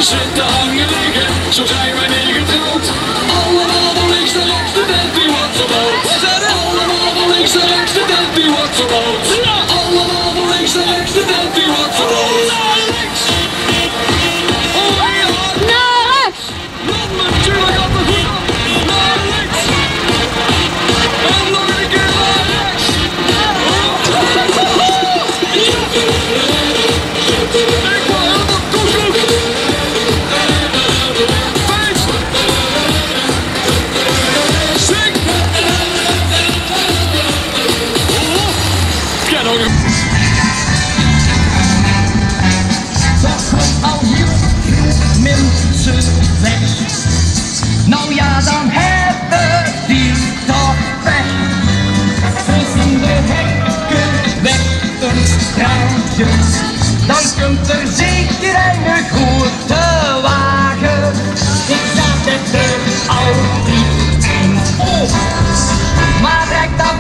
zitten hangen liggen, zo zijn wij niet getrouwd. Allemaal van links naar rechts, de tent die wordt verbouwd. Allemaal van links naar rechts, de tent die wordt verbouwd. Allemaal van links naar rechts, de tent die wordt verbouwd. Natuurlijk op de goede, naar links. En nog een keer naar rechts. Ik word helemaal koekoek. Feest. Zing. Ja, nog een. Dat komt al heel mensen weg. Nou ja, dan hebben die toch weg. Ze zien de hekken weg een straatje. Dan komt er zeker een grote wagen. Ik zat er al niet in op. Maar trek dan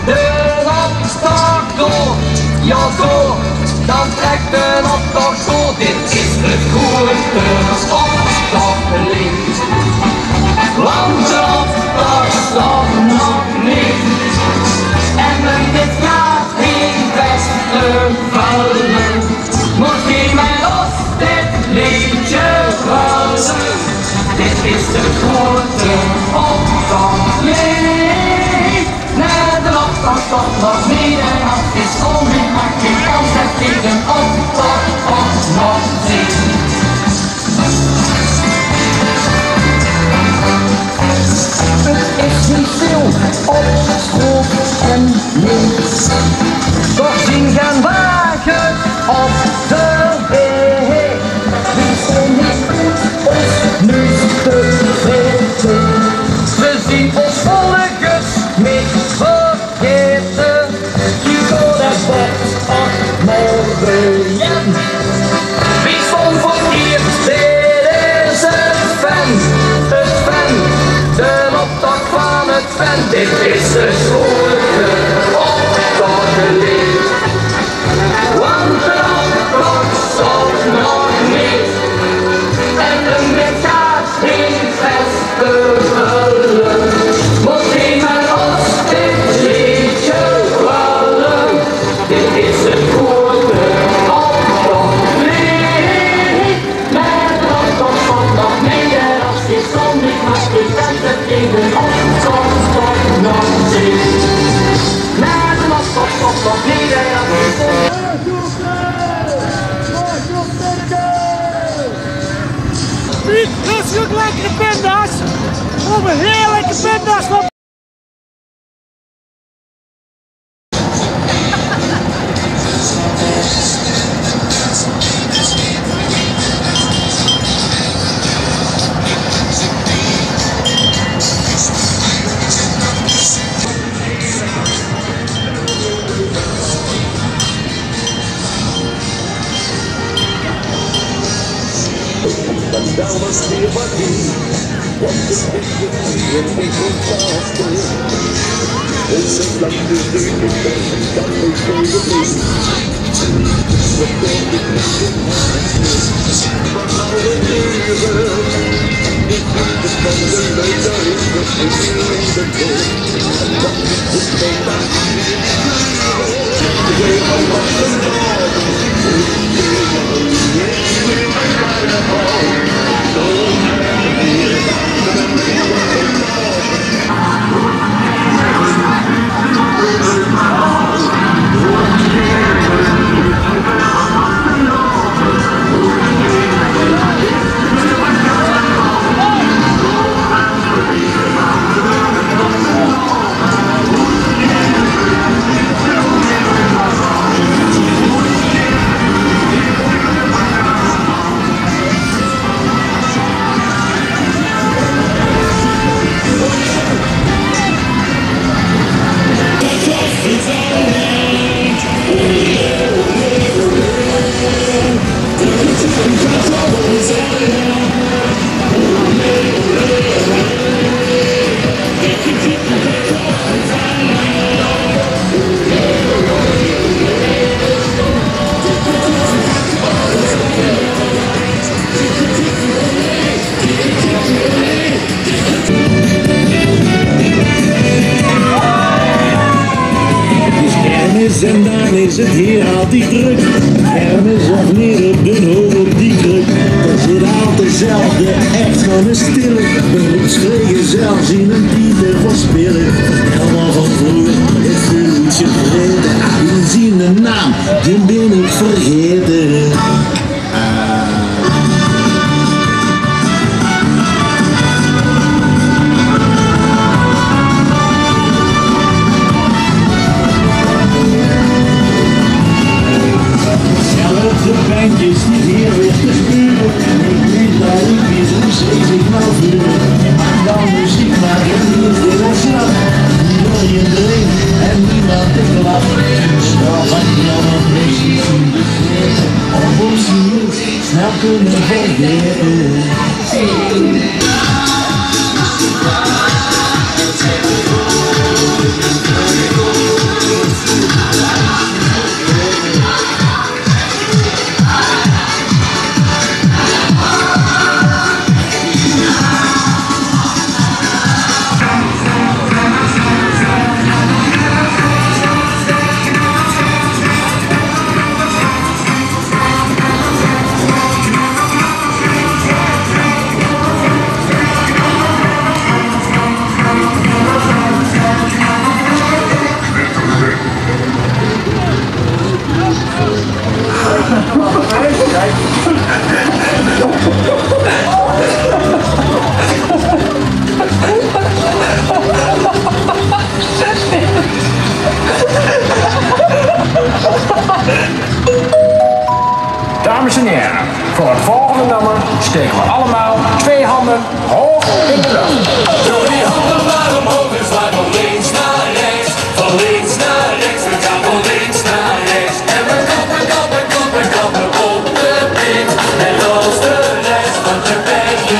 de optocht door. Ja zo, dan trekt de optocht door. Dit is het grote optochtlied. Want de optocht stopt nog niet. En men dit gaat geen beste vallen. Moet geen met ons dit liedje vallen. Dit is de grote optochtlied. Nee, de optocht stopt nog niet. En dat is onweermaakt. Geen kans dat tegen optocht nog zien. Het is niet veel op school en niks. Toch zien gaan wagen op de weg. We zijn niet ons nu tevreden. We zien ons volgers niet vergeten. Je door het bed op morgen. Wie stond voor hier? Dit is het fan. Het fan. De optocht van het fan. Dit is het grote optochtlied. Want de optocht stopt nog niet. En de mid gaat geen festivalen. Moet geen met ons dit liedje vallen. Dit is het grote optochtlied. Met de optocht stopt nog niet. En als die zon niet mag, die bent het in de optocht stopt nog niet. Met de optocht stopt nog niet. En als die zon Piet, dat is ook lekkere pinda's. Op een heerlijke pinda's van Down the steel buggy, what the heck would be if they could faster? It's a lucky day, it's got no way to be. What the heck would be but now we're leaving. It was the thunder later in the feeling the day. And nothing could go back. Today I'm not the Lord. het heer had die druk. Hermes of neer op de hoog op die kruk. Er zit altijd dezelfde, echt van een stille. Beroepskregen zelfs in een titel voor spelen. Helemaal van vroeger, het vuurtje vreten. Wie zien de naam, die ben ik vergeten. De bandjes die hier weer te spuren. Ik weet dat ik weer zo'n zich nou vuren. En dan muziek maken, die is de restslag. Die wil je erin en niemand te klap. Snel van jammer, precies in de vrede. Of op zijn minst snel kunnen vergeten. Dames en heren, voor het volgende nummer steken we allemaal 2 handen hoog in de lucht. Doe die handen maar omhoog en sla van links naar rechts. Van links naar rechts, we gaan van links naar rechts. En we kappen, kappen, kappen, kappen op de pit. En als de rest van je bent je.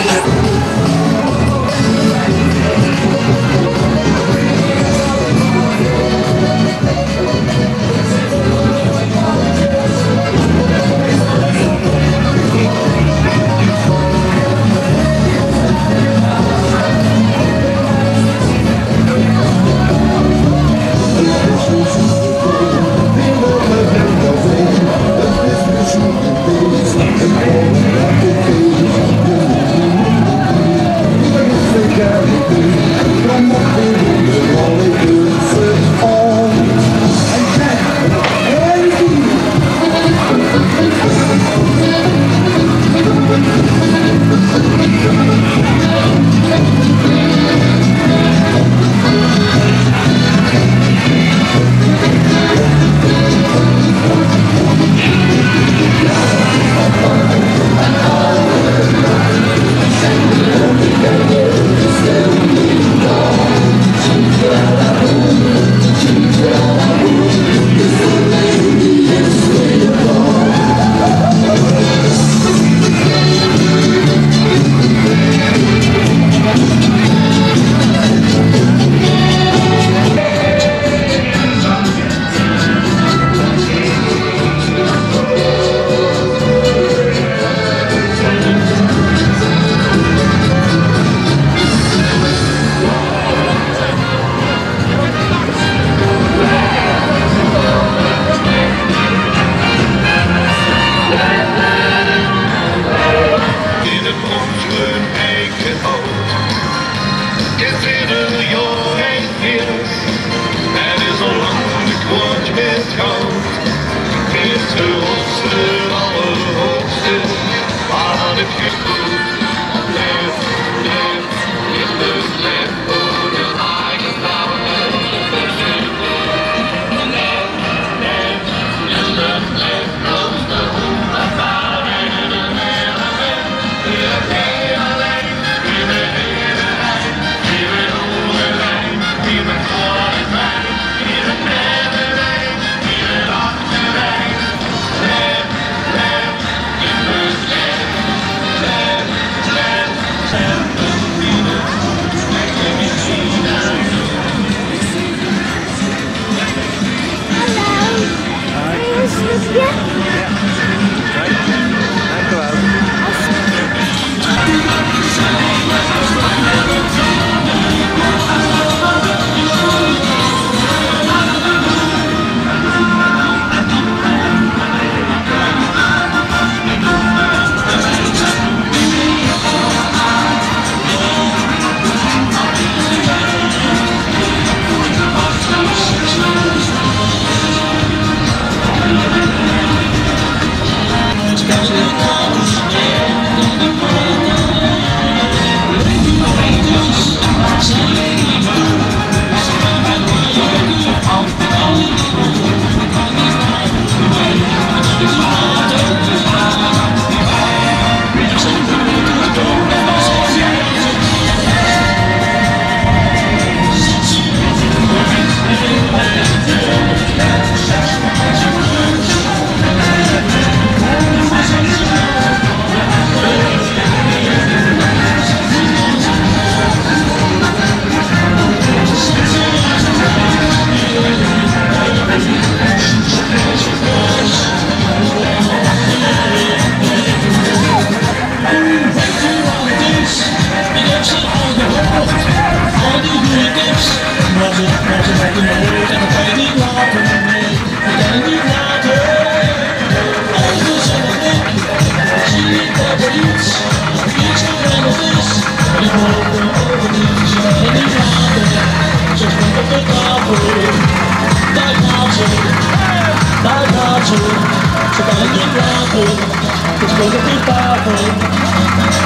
ligt op de tafel,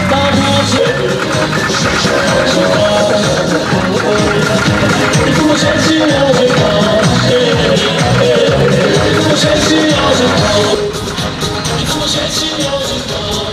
daar gaat ze. Ze gaat ik voel me sexy als ik kan. Ik voel me sexy als ik kan. Ik voel me sexy als ik kan.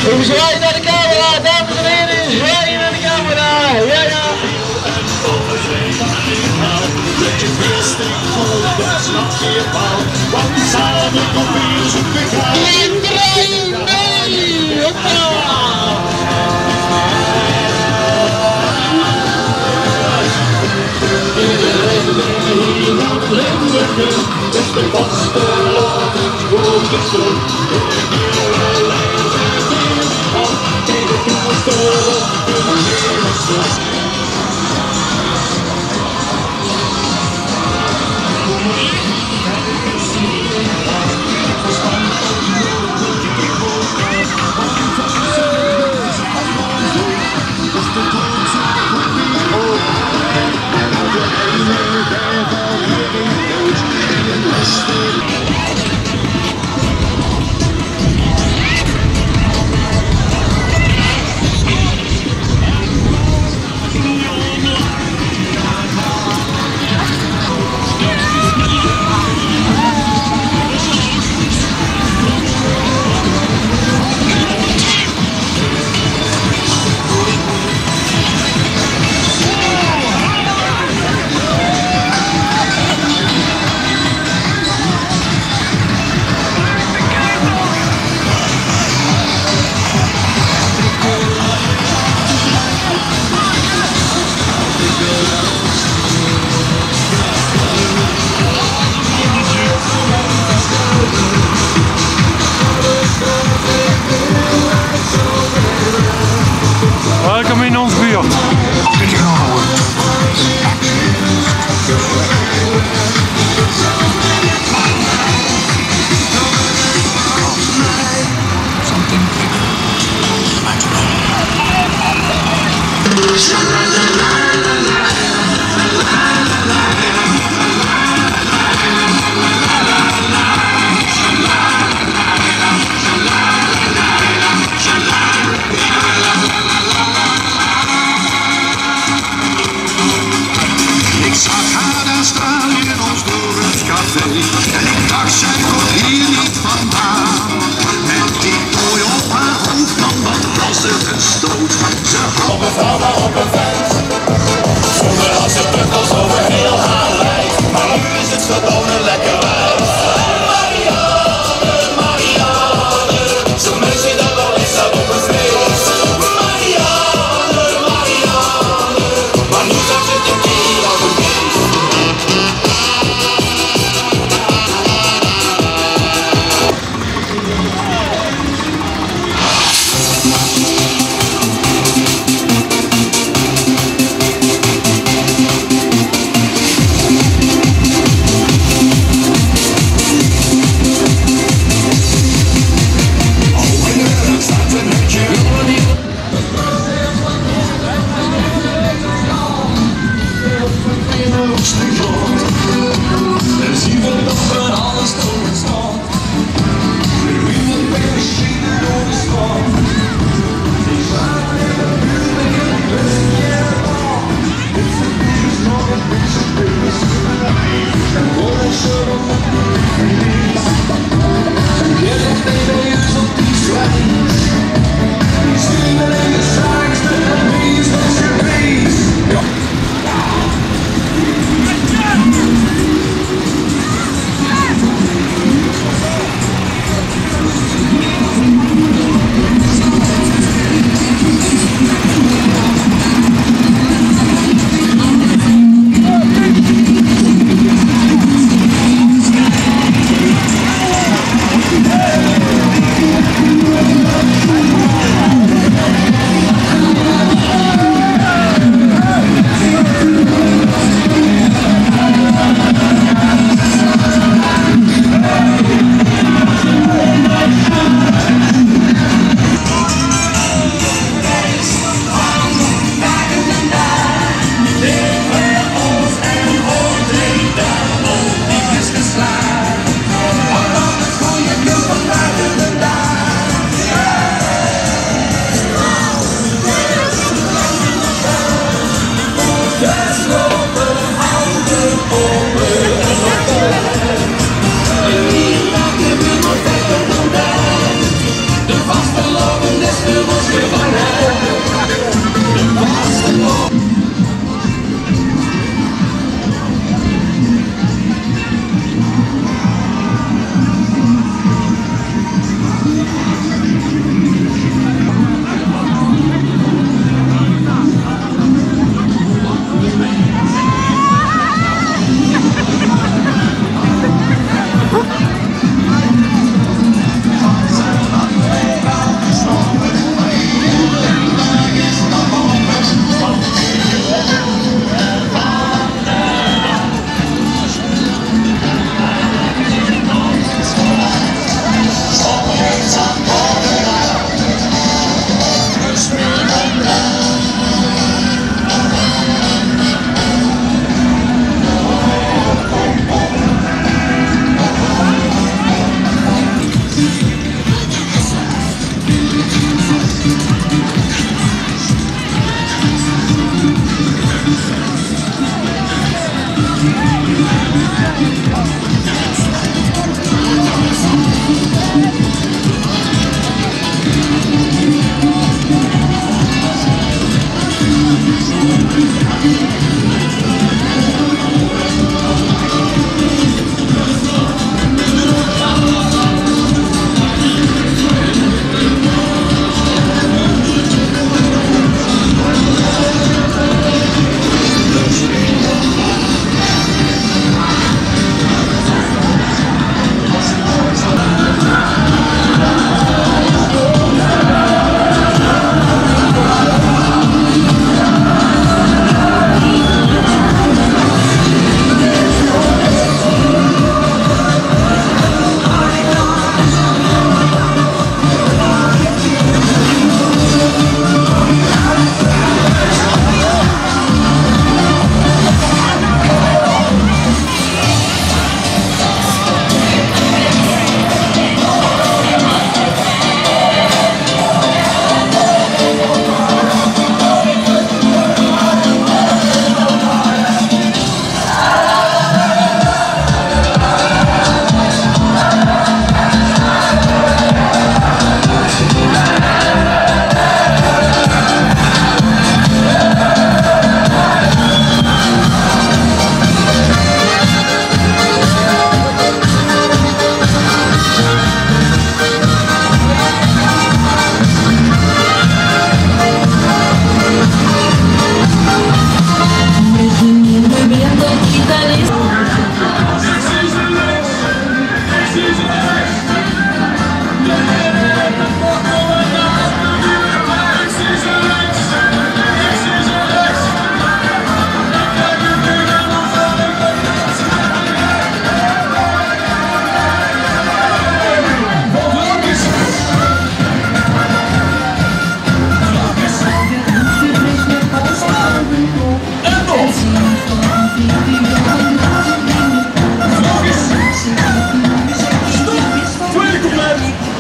Even zwaaien naar de camera, dames en heren, zwaaien naar de camera, ja ja.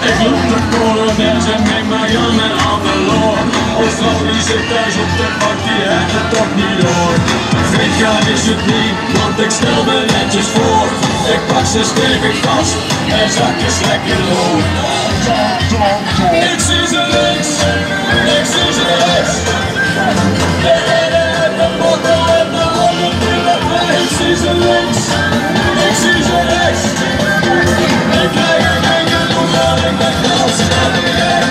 Ik loop de kolonels en meng mij aan met Amelor. Ons vrouw die zit thuis op de bank, die heeft het toch niet door. Vriend gaan is het niet, want ik stel me netjes voor. Ik pak ze stevig vast en zakjes lekker door. Ik zie ze links, ik zie ze rechts. De ene heeft de botten en de ander die de weg. Ik zie ze links, ik zie ze rechts. Ik krijg een enkel omdat ik ben kans aan de weg.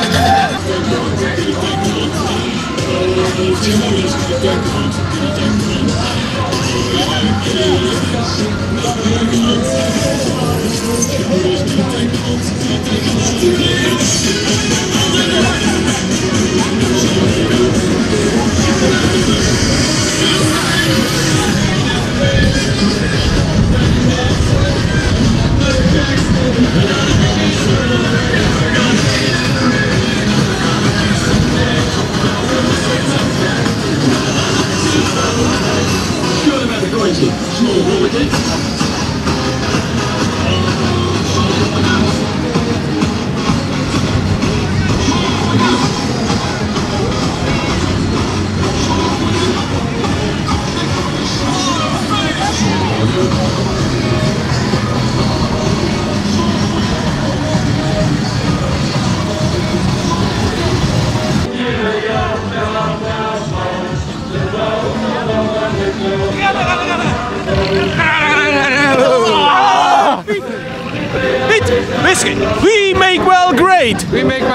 We make well great.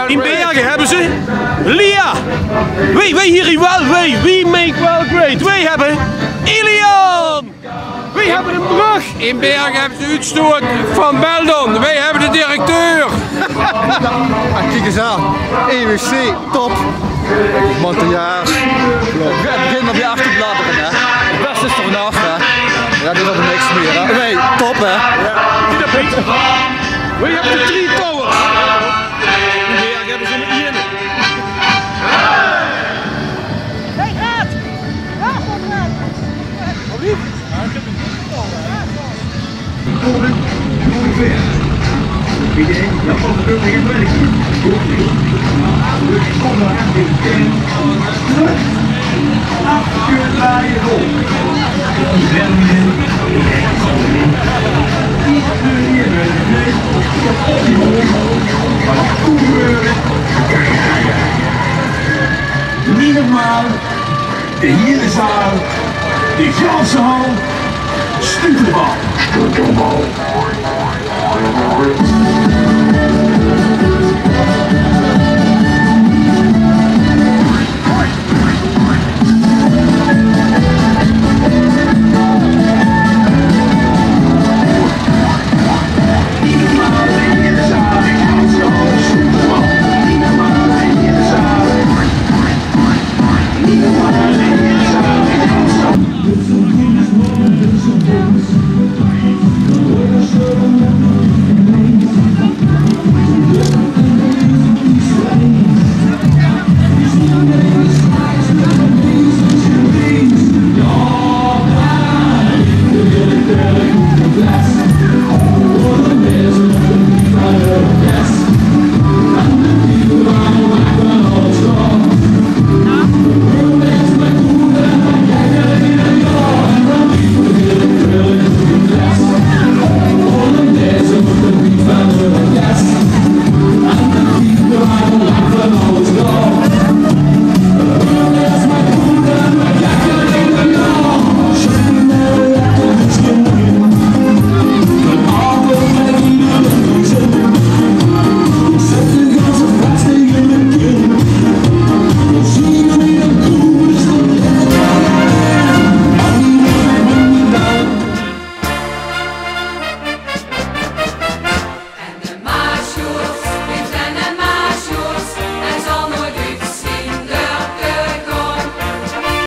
In Bergen hebben ze Lia. Wij hier wel. We make well great. Wij hebben Ilian. Wij hebben een brug. In Bergen hebben ze uitstoot van Beldon. Wij hebben de directeur. Kijk eens aan. EWC, top. Montejaars. Het begint op je achterbladeren, hè. Het beste is er vanaf, hè. Ja, dit is er niks meer, hè. Nee, top, hè. Wij hebben de 3 towers. In Bergen hebben ze een één. Hey, gaat! Ja, kom maar. Wat lief? Niet normaal, de hele zaal, de Franse hal, stuurbal.